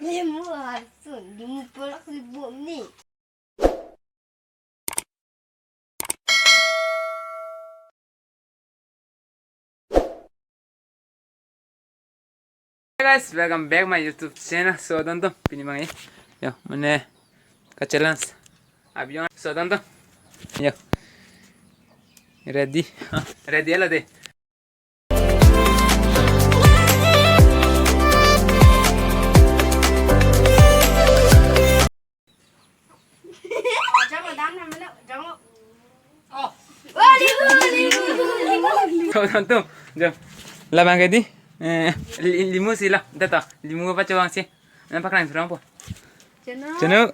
Limu asun, limu pelak libum ni. Hey guys, welcome back my YouTube channel. So tonton, pini mangi. Yo, mana challenge. Abion. So tonton. Yo. Ready? Ready lah deh. So tonton, jom. Lah bang di. Limu sih lah, dah limu apa coba sih? Nampak kan berapa? Ceno.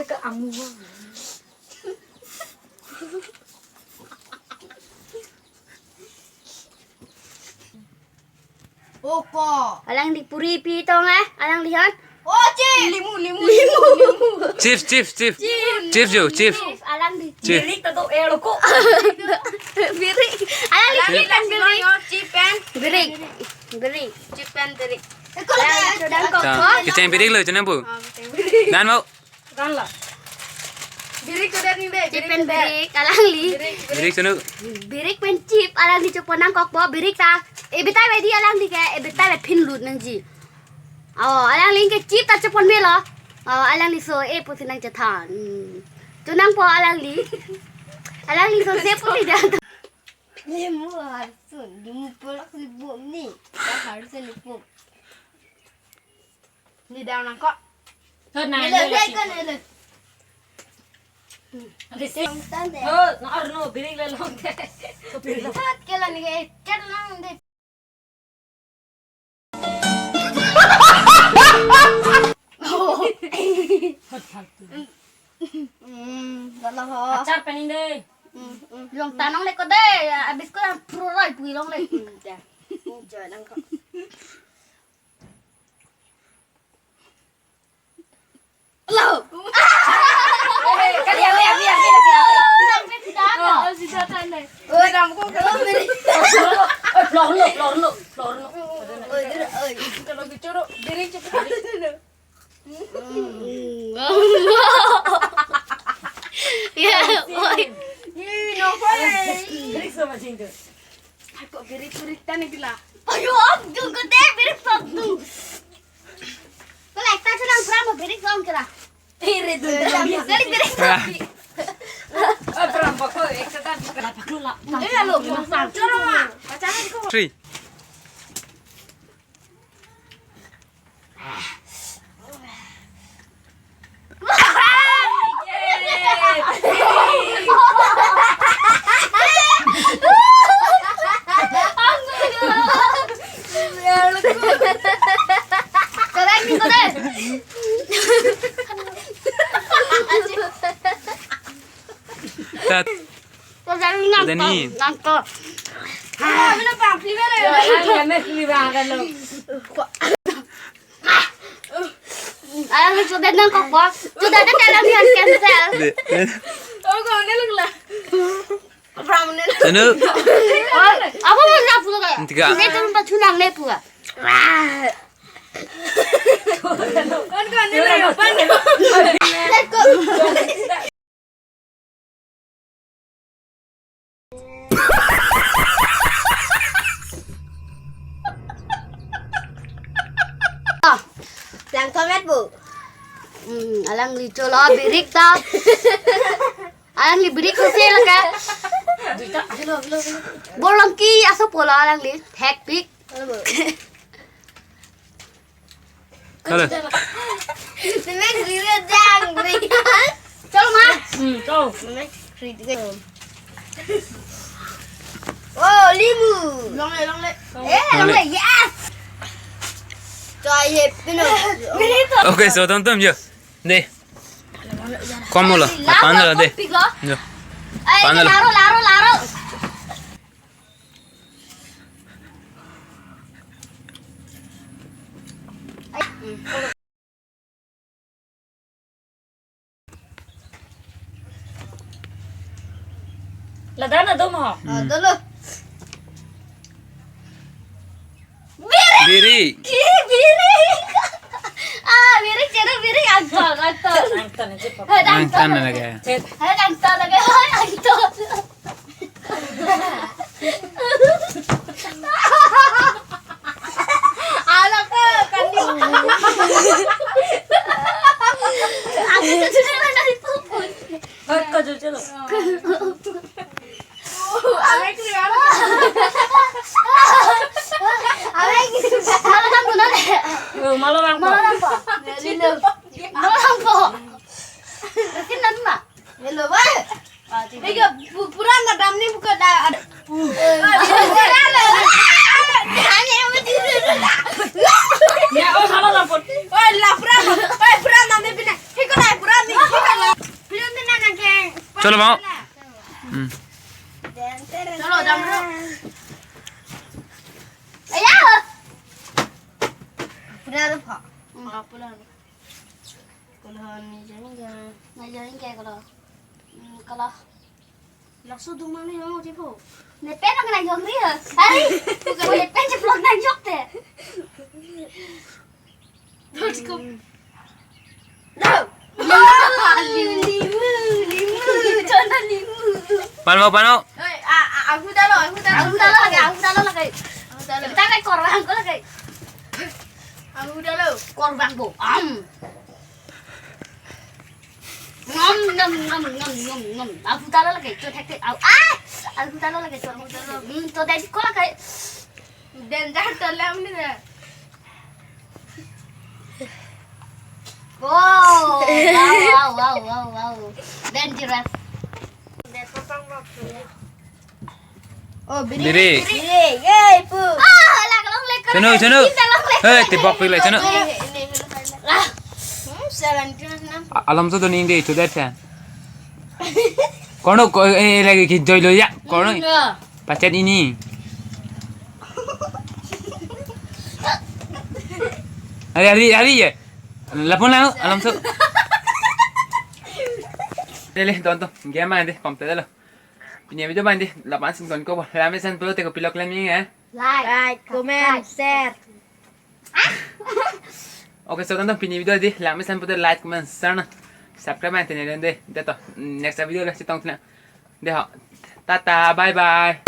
Ke amu. Opo. Alang di puri pi tong alang lihat. Oh, cip. Limu. Chief. Chief jo, chief. Alang di Chief. Birik tu eloko. birik. Alang di Birik cipen. birik. Cipen birik. Alang sedang kok. Kita yang birik lo, cina bu. Dan mau. Kan lah. Birik tu dari ni. Cipen birik alang li. Birik cina. Birik pen chip alang di coponang kok bo birik ta. Ebitai wedi alang di ke ebitai be pin lut nang ji. Oh, alang li ke chip ta copon me lo. Oh, alang li so puti nang jathan. Tunang po alang li. Alang li so se puti dah. Limu asun, limu pelak libum ni. Dah harus libum. Ni dah nak kok. Thôi này Ele, đây là kan ele. chị xí. Tante. Nó ở nó bị đi lên luôn thế. Hat kela ni ke cat lang de. Galah ho. Chặt bên đây. Long tanong le ko de abis ko pro roi pui long le. Dah. Joy lang kok. Lo. Cái gì vậy? Lang pe sudah ta. Oi, ram ko kalau beri. Lộn lộn. Oi, oi. Kalau bicara beri cepat. Ya, oi. Ni no boleh. Cái gì mà chinh được? Aku beri tani gila. Ayo, am juga de birik satu. Kalau kita sedang berapa birik song kira? Iri tuh. Kali birik satu. Berapa kau? Eksatan berapa kau lah? Lo, coro mah. Pacaran kok. 3. Kalian ni kau deh. Tat. Kau jangan nangkep. Ah, mana bang? Pilih le. Anh mẹ đi vào đây luôn. Alang ni sudah nangkep bos. Sudah ada dalam yang cancel. Oh, kau ni lah. Pram ni. Cina. Oh, apa mau nafsu kaya? Tiga. Ini tu tempat sunang lepu ah. Kau ni le. Pan. Lang komet bu. Alang li colo birik ta. Alang li birik kese lah kan? Bolong ki aso pola alang li hack pick. Kalau. Semek diri jang beri. Colo mah. Câu. Semek free juga. Oh, limu. Long le. Long le yes. Coy hep pino. Oke, so tonton jo. Deh. Kamu lah. Apaan lah deh. Jo. Eh, Paano lah? laro. Là đó là đúng không? Dulu. Birik. Birik. Birik jadi birik angtor. Angton aja Papa. Angtan lagi. Cet. Angtor lagi. Angtor. Anak ke kan dia. Aku tuh sudah dari pupun. Kau jujur lo. Anak ke mana? Anak gitu. Malah kamu nolak. Malu orang Malah Papa. nampak. Dulu. Malah nampak. Mungkin nanti. Dulu, wah. Ini pura nadam ni bukan ada. Hanya yang berdiri. Ya, oh salah lapor. Oh, lah pura nanti pindah. Hiko lah pura ni. Belum pindah nanti. Chalo mau. Chalo jam dulu. Ayah. Pura tu pak. Pura. Kalau ni jadi kan. Ngajarin kayak kalau langsung tuh mana yang mau tipu? Nepen nak nanjok dia. Hari, bukan nepen ceplok nanjok deh. Terus kau. Limu, contoh limu. Pano. Aku dah lo. Aku dah lagi. Kita kayak korban, aku lagi. Aku dah lo. Korban bu. Ngom. Aku dah lagi. Tuh tek. Aku dah lagi. Tuh dari sekolah kayak. Dan dah terlam ni dah. Wow. Dangerous. Oh, Birik. Yeay, pu. Lah kalau lekor. Chanu. Hei, tibok pilih chanu. Lah. Salam kenal. Alam tu ni indi itu dah kan. Kono lagi kita join lo ya. Kono pacar ini. Hari ya. Lapon lang alam tu. Dele tonto, gimana deh, pamte deh lo. Ini video mana deh, lapan sing ton ko, lama sen perlu teko pilok lagi ya. Like, Comment, share. Oke, so tonton pini video deh, lama sen perlu like, comment, share, subscribe nanti nih deh, deh toh next video lah si tong deh, tata, bye bye.